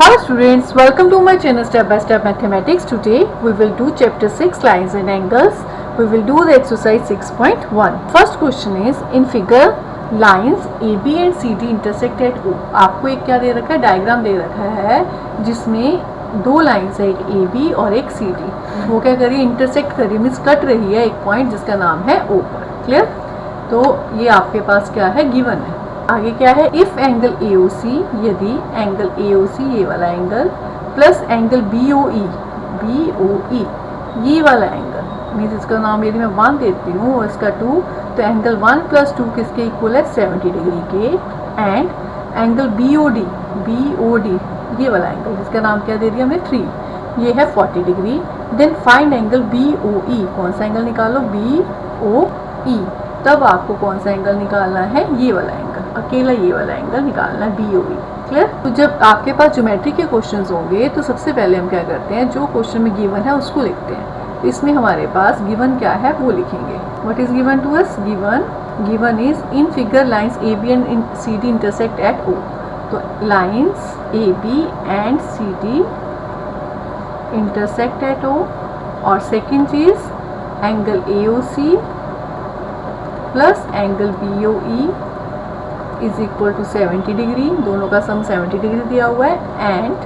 Hello students, welcome to my channel Step by Step Mathematics. Today we will do chapter 6 lines and angles. We will do the exercise 6.1. First question is in figure lines AB and CD intersect at O. आपको एक क्या दे रखा है, diagram दे रखा है जिसमें दो lines है, एक AB और एक CD. वो क्या करिए, इंटरसेक्ट करिए, मीन्स कट रही है एक पॉइंट जिसका नाम है O पर. क्लियर? तो ये आपके पास क्या है, गिवन है. आगे क्या है, इफ एंगल AOC, यदि एंगल AOC ये वाला एंगल प्लस एंगल BOE ये वाला एंगल, मीन्स इसका नाम यदि मैं 1 देती हूँ और इसका 2, तो एंगल 1 + 2 किसके इक्वल है, 70 डिग्री के. एंड एंगल BOD ये वाला एंगल जिसका नाम क्या दे दिया हमने 3, ये है 40 degree. Then find angle BOE. कौन सा एंगल निकालो, BOE. तब आपको कौन सा एंगल निकालना है, ये वाला एंगल, अकेला ये वाला एंगल निकालना है, BOE. क्लियर? तो जब आपके पास ज्योमेट्री के क्वेश्चंस होंगे तो सबसे पहले हम क्या करते हैं, जो क्वेश्चन में गिवन है उसको लिखते हैं. तो इसमें हमारे पास गिवन क्या है वो लिखेंगे. What is given to us, given is in figure lines AB and CD intersect at O. तो lines AB and CD intersect at O. और सेकेंड चीज angle AOC plus angle BOE is equal to 70 degree. दोनों का sum 70 degree दिया हुआ है. And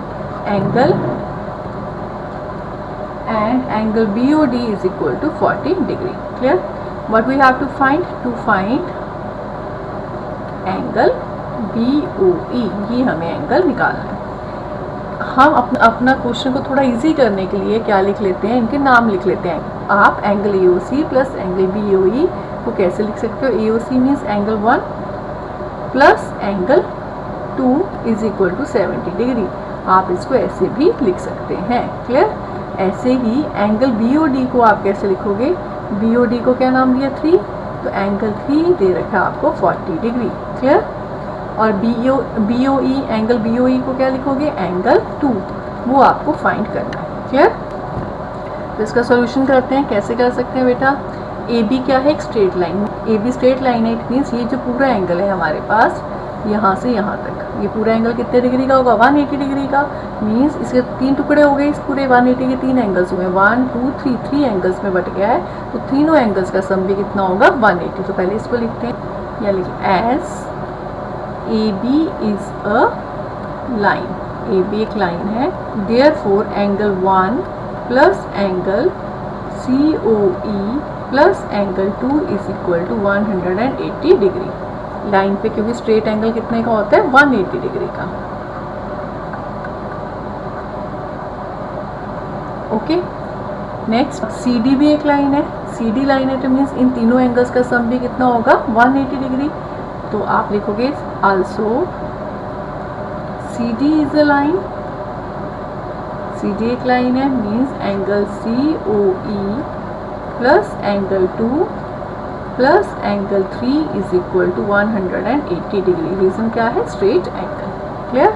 angle BOD is equal to 40 degree. Clear? What we have to find angle BOE. ये हमें angle निकालना है. हम अपना क्वेश्चन को थोड़ा इजी करने के लिए क्या लिख लेते हैं, इनके नाम लिख लेते हैं. आप angle AOC plus angle BOE को कैसे लिख सकते हो, AOC means angle 1 plus angle 2 is equal to 70 degree. आप इसको ऐसे भी लिख सकते हैं. क्लियर? ऐसे ही एंगल BOD को आप कैसे लिखोगे, BOD को क्या नाम दिया 3, तो एंगल 3 दे रखा है आपको 40 डिग्री. क्लियर? और BOE एंगल BOE को क्या लिखोगे, एंगल 2, वो आपको फाइंड करना है. क्लियर? तो इसका सॉल्यूशन करते हैं. कैसे कर सकते हैं बेटा, AB क्या है, एक straight line. AB straight line है, इट मीन्स ये जो पूरा एंगल है हमारे पास यहाँ से यहाँ तक, ये पूरा एंगल कितने डिग्री का होगा, 180 डिग्री का. मीन्स इसके 3 टुकड़े हो गए, इस पूरे 180 के 3 एंगल्स हुए, 1 2 3, 3 एंगल्स में बट गया है. तो तीनों एंगल्स का सम भी कितना होगा, 180. तो पहले इसको लिखते हैं, या लिखिए as AB is a line. AB एक लाइन है. Therefore angle 1 plus angle COE plus angle 2 is equal to 180 degree. Line पे क्योंकि स्ट्रेट एंगल कितने का होता है, 180 डिग्री का. ओके. नेक्स्ट CD भी एक लाइन है. CD लाइन है तो मीन्स इन तीनों एंगल्स का सम भी कितना होगा, 180 डिग्री. तो आप लिखोगे also CD is a line. CD एक लाइन है, means angle COE plus angle 2 plus angle 3 is equal to 180 degree. Reason क्या है, स्ट्रेट एंगल. क्लियर?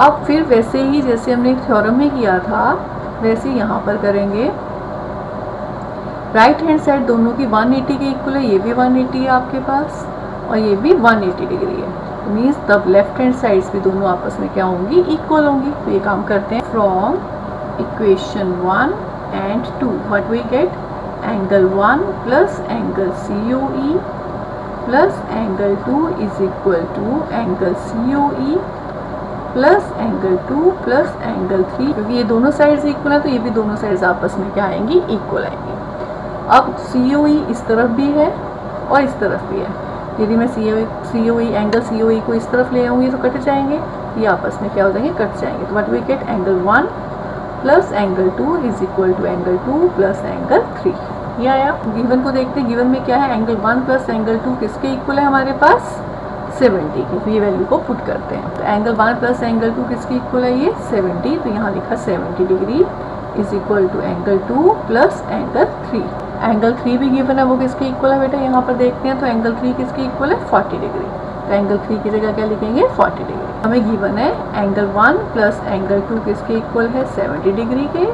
अब फिर वैसे ही जैसे हमने थ्योरम में किया था वैसे यहाँ पर करेंगे. राइट हैंड साइड दोनों की 180 के इक्वल है, ये भी 180 है आपके पास और ये भी 180 डिग्री है. मीन्स तब लेफ्ट हैंड साइड्स भी दोनों आपस में क्या होंगी, इक्वल होंगी. तो ये काम करते हैं. From equation 1 and 2 what we get, angle 1 plus angle COE plus angle 2 is equal to angle COE plus angle 2 plus angle 3. क्योंकि ये दोनों साइड्स इक्वल है तो ये भी दोनों साइड्स आपस में क्या आएंगी, इक्वल आएंगी. अब COE इस तरफ भी है और इस तरफ भी है. यदि मैं COE एंगल COE को इस तरफ ले आऊँगी तो कट जाएंगे, ये आपस में क्या हो जाएंगे, कट जाएंगे. तो what we get, angle 1 plus angle 2 is equal to angle 2 plus angle 3. ये आया. गिवन को देखते हैं. गिवन में क्या है, एंगल 1 प्लस एंगल 2 किसके इक्वल है हमारे पास, 70 की. तो ये वैल्यू को पुट करते हैं. तो एंगल 1 प्लस एंगल 2 किसके इक्वल है, ये 70. तो यहाँ लिखा 70 degree is equal to angle 2 plus angle 3. Angle 3 भी गिवन है, वो किसके इक्वल है बेटा, यहाँ पर देखते हैं. तो एंगल 3 किसके इक्वल है, 40 डिग्री. तो एंगल 3 की जगह क्या लिखेंगे, 40 डिग्री. हमें गिवन है एंगल 1 प्लस एंगल 2 किसके इक्वल है, 70 डिग्री के,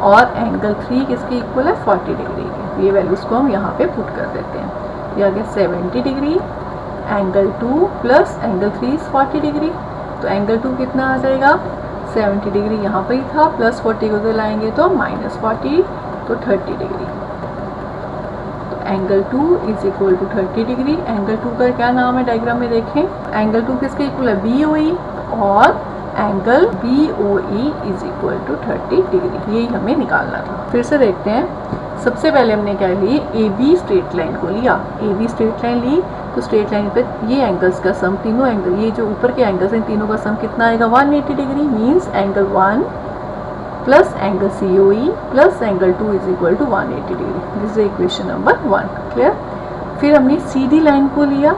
और एंगल 3 किसके इक्वल है, 40 डिग्री के. तो ये वैल्यूज को हम यहाँ पे पुट कर देते हैं. ये आ गया 70 degree, angle 2 plus angle 3 is 40 degree. तो एंगल 2 कितना आ जाएगा 70 डिग्री, यहाँ पर ही था, प्लस 40 को उधर लाएंगे तो माइनस 40, तो 30 डिग्री। तो angle 2 is equal to 30 degree. Angle 2 का क्या नाम है डायग्राम में देखें, एंगल 2 किसके इक्वल है BOE, और angle BOE is equal to 30 degree, यही हमें निकालना था। फिर से देखते हैं, सबसे पहले हमने क्या ली, AB स्ट्रेट लाइन को लिया, AB स्ट्रेट लाइन ली, तो स्ट्रेट लाइन पे ये एंगल्स का सम, तीनों एंगल, ये जो ऊपर के एंगल्स हैं तीनों का सम कितना आएगा 180 degree, means angle 1 plus angle COE plus angle 2 is equal to 180 degree. This is equation number 1, clear. फिर हमने CD लाइन को लिया,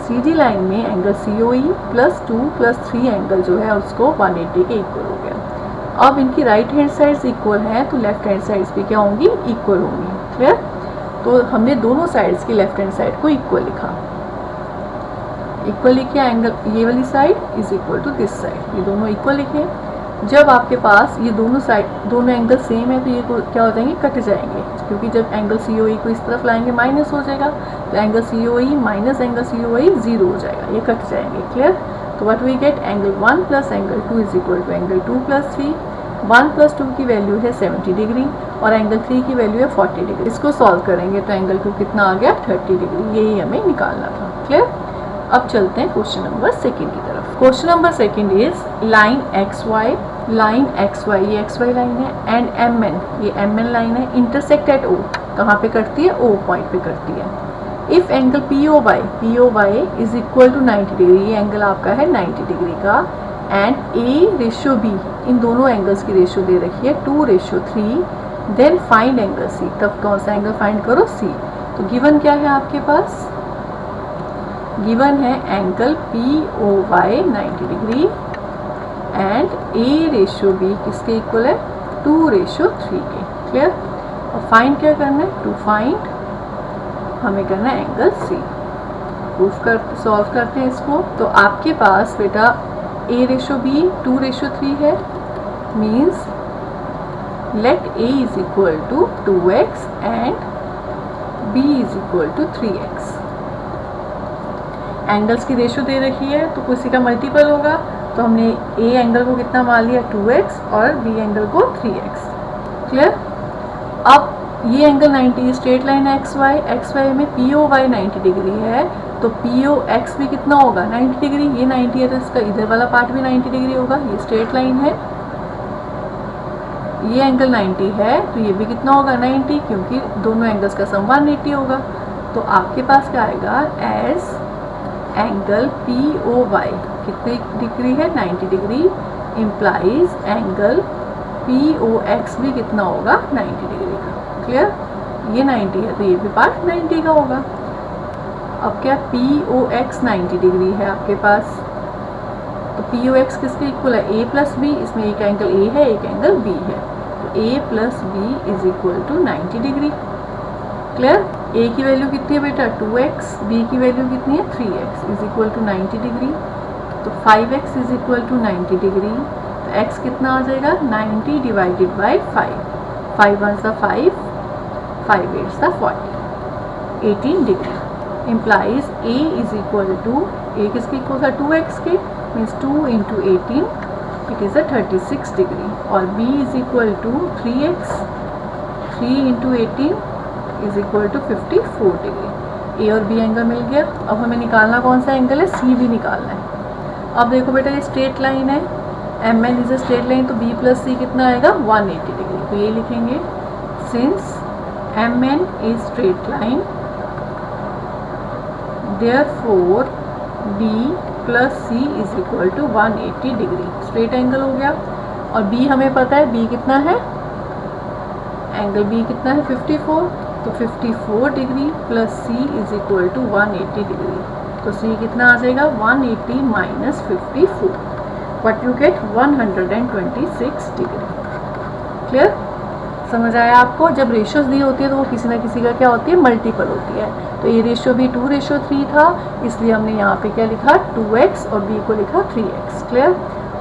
CD लाइन में angle COE plus 2 plus 3 angle जो है उसको 180 के इक्वल हो गया। अब इनकी राइट हैंड साइड्स इक्वल हैं तो लेफ्ट हैंड साइड्स भी क्या होंगी, इक्वल होंगी, क्लियर। तो हमने दोनों साइड्स की लेफ्ट हैंड साइड को इक्वल लिखा, इक्वल लिखे, एंगल ये वाली side is equal to this side, ये दोनों इक्वल लिखे। जब आपके पास ये दोनों साइड, दोनों एंगल सेम है तो ये क्या हो जाएंगे, कट जाएंगे, क्योंकि जब एंगल COE को इस तरफ लाएंगे माइनस हो जाएगा, तो angle COE minus angle COE 0 हो जाएगा, ये कट जाएंगे, क्लियर। तो what we get, angle 1 plus angle 2 is equal to angle 2 plus 3। 1 plus 2 की वैल्यू है 70 डिग्री और एंगल 3 की वैल्यू है 40 डिग्री। इसको सॉल्व करेंगे तो एंगल 2 कितना आ गया 30 डिग्री, यही हमें निकालना था, क्लियर। अब चलते हैं क्वेश्चन नंबर 2 की तरफ। Question number 2 is line XY, line XY ये XY लाइन है, एंड MN ये MN लाइन है, इंटरसेक्ट एट O, कहाँ पे करती है, O पॉइंट पे करती है। If angle POY is equal to 90 degree, ये एंगल आपका है 90 डिग्री का, एंड A/B, इन दोनों एंगल्स की रेशियो दे रखी है 2:3, देन फाइंड एंगल C, तब कौन सा एंगल फाइंड करो, C। तो गिवन क्या है आपके पास, गिवन है angle POY 90 degree and A/B किसके इक्वल है 2:3 के, क्लियर। और फाइंड क्या करना है, टू फाइंड हमें करना है एंगल C। प्रूफ कर सॉल्व करते हैं इसको। तो आपके पास बेटा A/B 2:3 है, means let A is equal to 2x and B is equal to 3x। Angles की रेशियो दे रखी है तो किसी का मल्टीपल होगा, तो हमने A एंगल को कितना मान लिया 2x और B एंगल को 3x, क्लियर। अब ये एंगल 90 स्ट्रेट लाइन है XY में POY 90 डिग्री है, तो POX भी कितना होगा 90 डिग्री, ये 90 है तो इसका इधर वाला पार्ट भी 90 डिग्री होगा, ये स्ट्रेट लाइन है, ये एंगल 90 है तो ये भी कितना होगा 90, क्योंकि दोनों एंगल्स का सम 180 होगा। तो आपके पास क्या आएगा, एज एंगल POY कितने डिग्री है 90 डिग्री, इम्प्लाइज एंगल POX भी कितना होगा 90 डिग्री का, क्लियर। ये 90 है तो ये भी पार्ट 90 का होगा। अब क्या POX 90 डिग्री है आपके पास, तो POX किसके इक्वल है A प्लस B, इसमें एक एंगल A है एक एंगल B है, तो A plus B is equal to 90 degree, clear. A की वैल्यू कितनी है बेटा 2x, B की वैल्यू कितनी है 3x is equal to 90 degree, तो 5x is equal to 90 degree, तो x कितना आ जाएगा 90 डिवाइडेड बाई 5, 5 1 सा 5, 5 8 सा 40, 18 degree. Implies A is equal to, A किसके इक्वल था 2x के, means 2 into 18 it is 36 degree, और B is equal to 3x, 3 into 18 is equal to 54 degree. A और B एंगल मिल गया। अब हमें निकालना कौन सा एंगल है, C भी निकालना है। अब देखो बेटा ये स्ट्रेट लाइन है, MN is a straight line, तो B प्लस C कितना आएगा 180 डिग्री, तो ये लिखेंगे since MN is straight line therefore B plus C is equal to 180 degree, straight angle हो गया। और B हमें पता है B कितना है, एंगल B कितना है 54, तो 54 degree plus C is equal to 180 degree, तो C कितना आ जाएगा 180 minus 54, what you get 126 degree, clear. समझ आया आपको। जब रेशियोज दी होती है तो वो किसी ना किसी का क्या होती है मल्टीपल होती है, तो ये रेशियो भी 2:3 था, इसलिए हमने यहाँ पे क्या लिखा 2x और B को लिखा 3x, क्लियर।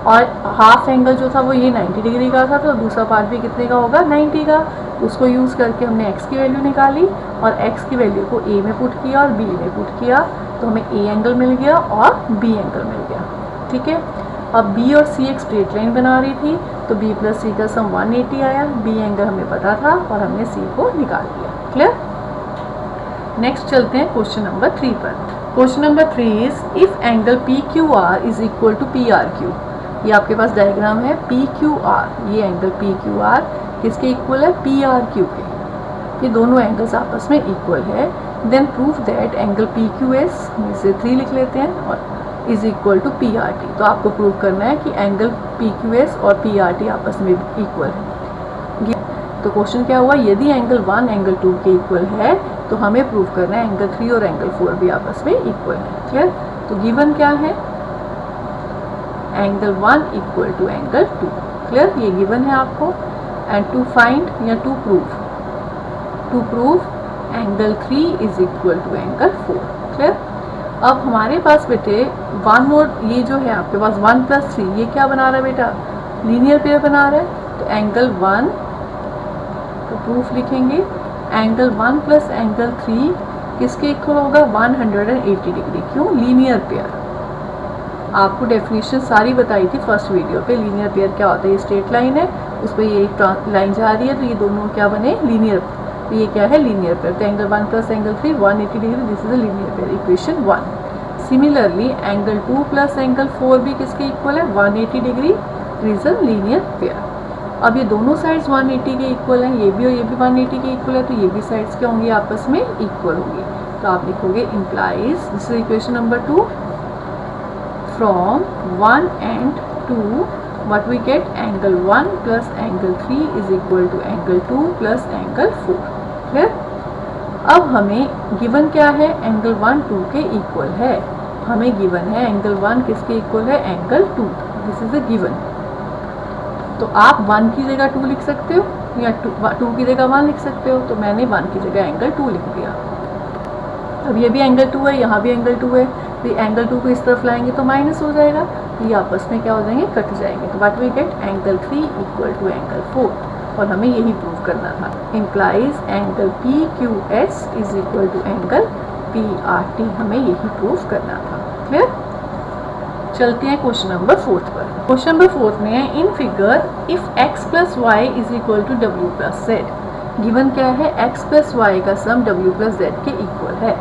और हाफ एंगल जो था वो ये 90 डिग्री का था, तो दूसरा पार्ट भी कितने का होगा 90 का, उसको यूज़ करके हमने x की वैल्यू निकाली और x की वैल्यू को A में पुट किया और B में पुट किया, तो हमें A एंगल मिल गया और B एंगल मिल गया, ठीक है। अब बी और सी एक स्ट्रेट लाइन बना रही थी, तो बी प्लस सी का सम 180 आया। बी एंगल हमें पता था और हमने सी को निकाल दिया। क्लियर। नेक्स्ट चलते हैं क्वेश्चन नंबर 3 पर। Question number 3 is if angle P Q R is equal to P R Q. ये आपके पास डायग्राम है पी क्यू आर, ये एंगल पी क्यू आर किसके इक्वल है, पी आर क्यू के। ये दोनों एंगल्स आपस में इक्वल है। Then prove that angle P Q S, इसे 3 लिख लेते हैं, और is equal to P R T. तो आपको प्रूव करना है कि एंगल पी क्यू एस और पी आर टी आपस में इक्वल है। तो क्वेश्चन क्या हुआ, यदि एंगल 1 एंगल 2 के इक्वल है तो हमें प्रूव करना है एंगल 3 और एंगल 4 भी आपस में इक्वल है। क्लियर। तो गिवन क्या है, angle 1 equal to angle 2। Clear, ये गिवन है आपको। एंड टू फाइंड या to prove angle 3 is equal to angle 4। Clear. अब हमारे पास बेटे वन और ये जो है आपके पास 1 + 3, ये क्या बना रहा है बेटा, लीनियर पेयर बना रहा है। तो एंगल 1 तो प्रूफ लिखेंगे एंगल 1 + एंगल 3 किसके इक्वल होगा, 180 डिग्री। क्यों, लीनियर पेयर। आपको डेफिनेशन सारी बताई थी फर्स्ट वीडियो पे। लीनियर पेयर क्या होता है, ये स्ट्रेट लाइन है, उस पर ये लाइन जा रही है, तो ये दोनों क्या बने, लीनियर। तो ये क्या है, लीनियर पेयर। तो angle 1 + angle 3 180 degree, this is a linear pair, equation 1। Similarly angle 2 + angle 4 भी किसके इक्वल है, 180 degree, is a linear pair. अब ये दोनों साइड्स 180 के इक्वल हैं, ये भी और ये भी 180 के इक्वल है, तो ये भी साइड्स क्या होंगी, आपस में इक्वल होंगी। तो आप लिखोगे implies, this is equation number 2, from 1 and 2 what we get, angle 1 + angle 3 is equal to angle 2 + angle 4। Clear. अब हमें गिवन क्या है, एंगल 1 2 के इक्वल है। हमें गिवन है एंगल 1 किसके इक्वल है, angle 2, this is a given. तो आप 1 की जगह 2 लिख सकते हो या 2 की जगह 1 लिख सकते हो। तो मैंने 1 की जगह एंगल 2 लिख दिया। अब ये भी एंगल 2 है, यहाँ भी एंगल 2 है, तो एंगल 2 को इस तरफ लाएंगे तो माइनस हो जाएगा, तो ये आपस में क्या हो जाएंगे, कट जाएंगे। तो what we get, angle 3 equal to angle 4। और हमें यही प्रूव करना था। Implies angle P Q S is equal to angle P R T, हमें यही प्रूव करना था। क्लियर। चलते हैं क्वेश्चन नंबर 4 पर। क्वेश्चन नंबर 4 में है, in figure if x + y is equal to w + z। Given क्या है, x + y का सम w + z के इक्वल है।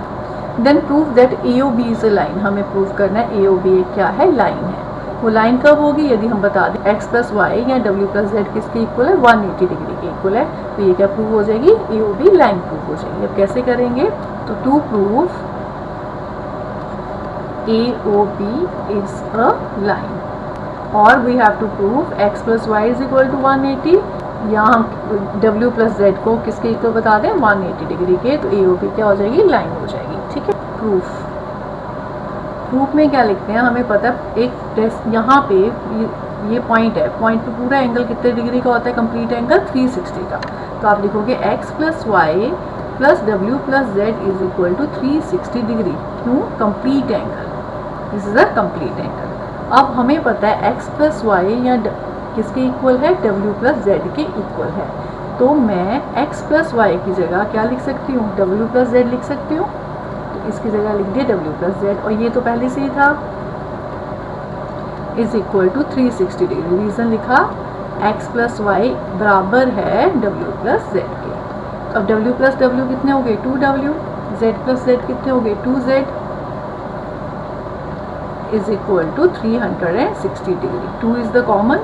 Then prove that AOB is a line. हमें प्रूव करना है AOB क्या है, लाइन है। वो लाइन कब होगी, यदि हम बता दें x + y या w + z किसके इक्वल है, 180 डिग्री के इक्वल है, तो ये क्या प्रूव हो जाएगी, AOB लाइन प्रूव हो जाएगी। अब कैसे करेंगे, तो to prove AOB is a line, और we have to prove x + y is equal to 180, या हम w + z को किसके इक्वल बता दें, 180 डिग्री के, तो AOB क्या हो जाएगी, लाइन हो जाएगी। ठीक है। प्रूफ में क्या लिखते हैं, हमें पता है एक टेस्ट यहाँ पे ये पॉइंट है, पॉइंट पे पूरा एंगल कितने डिग्री का होता है, कंप्लीट एंगल 360 का। तो आप लिखोगे x + y + w + z is equal to 360 degree. क्यों, complete angle, this is a complete angle. अब हमें पता है x + y या किसके इक्वल है, w + z के इक्वल है। तो मैं x + y की जगह क्या लिख सकती हूँ, w + z लिख सकती हूँ। तो इसकी जगह लिख दिया w + z, और ये तो पहले से ही था, is equal to 360 degree. Reason लिखा, x + y बराबर है w + z के। अब w + w कितने हो गए, 2w, z + z कितने हो गए, 2z, is equal to 360 degree. 2 is the common,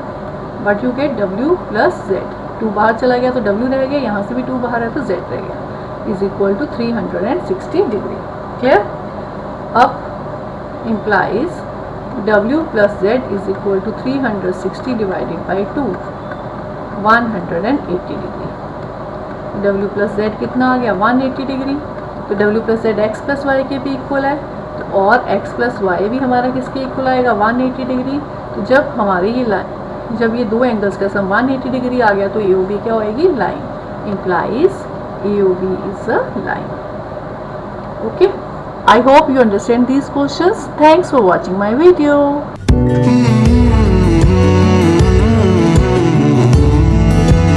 but you get w + z। 2 बाहर चला गया तो w रह गया, यहाँ से भी 2 बाहर है तो z रह गया, is equal to 360 degree. Clear. अब implies w + z is equal to 360 divided by 2, 180 degree. w + z कितना आ गया, 180 डिग्री। तो w + z x + y के भी इक्वल है, तो और x + y भी हमारा किसके इक्वल आएगा, 180 डिग्री। तो जब हमारी ये लाइन, जब ये दो एंगल्स का सम 180 डिग्री आ गया, तो AOB क्या होएगी, line. Implies AOB is a line. Okay, I hope you understand these questions. Thanks for watching my video.